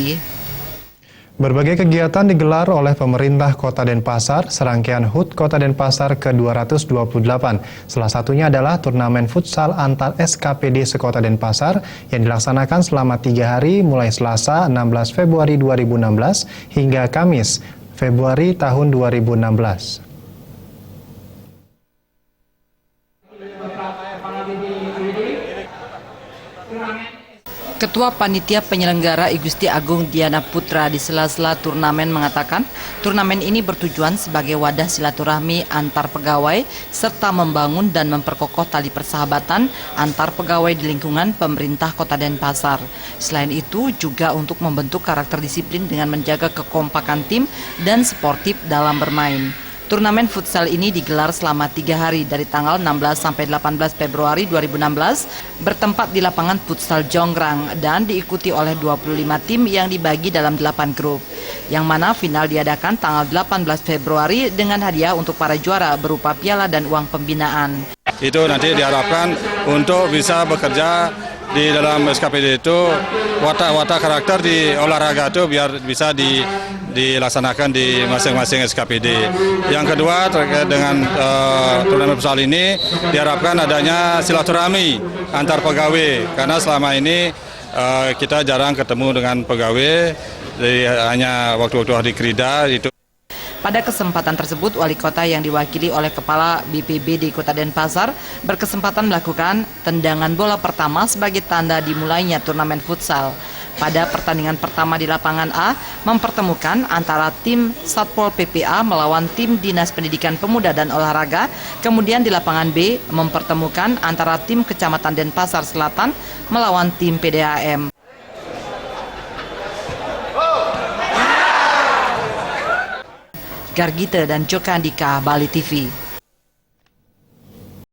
TV. Berbagai kegiatan digelar oleh pemerintah Kota Denpasar, serangkaian HUT Kota Denpasar ke-228. Salah satunya adalah turnamen futsal antar SKPD sekota Denpasar yang dilaksanakan selama 3 hari mulai Selasa 16 Februari 2016 hingga Kamis Februari tahun 2016. Ketua Panitia Penyelenggara I Gusti Agung Diana Putra di sela-sela turnamen mengatakan, turnamen ini bertujuan sebagai wadah silaturahmi antar pegawai serta membangun dan memperkokoh tali persahabatan antar pegawai di lingkungan pemerintah Kota Denpasar. Selain itu juga untuk membentuk karakter disiplin dengan menjaga kekompakan tim dan sportif dalam bermain. Turnamen futsal ini digelar selama 3 hari dari tanggal 16 sampai 18 Februari 2016 bertempat di lapangan futsal Jonggrang dan diikuti oleh 25 tim yang dibagi dalam 8 grup. Yang mana final diadakan tanggal 18 Februari dengan hadiah untuk para juara berupa piala dan uang pembinaan. Itu nanti diharapkan untuk bisa bekerja di dalam SKPD itu watak-watak karakter di olahraga itu biar bisa dilaksanakan di masing-masing SKPD. Yang kedua terkait dengan turnamen futsal ini diharapkan adanya silaturahmi antar pegawai karena selama ini kita jarang ketemu dengan pegawai, hanya waktu-waktu hari kerja itu. Pada kesempatan tersebut, Wali Kota yang diwakili oleh Kepala BPBD Kota Denpasar berkesempatan melakukan tendangan bola pertama sebagai tanda dimulainya turnamen futsal. Pada pertandingan pertama di lapangan A, mempertemukan antara tim Satpol PPA melawan tim Dinas Pendidikan Pemuda dan Olahraga. Kemudian di lapangan B, mempertemukan antara tim Kecamatan Denpasar Selatan melawan tim PDAM. Gargita dan Joko Andika, Bali TV.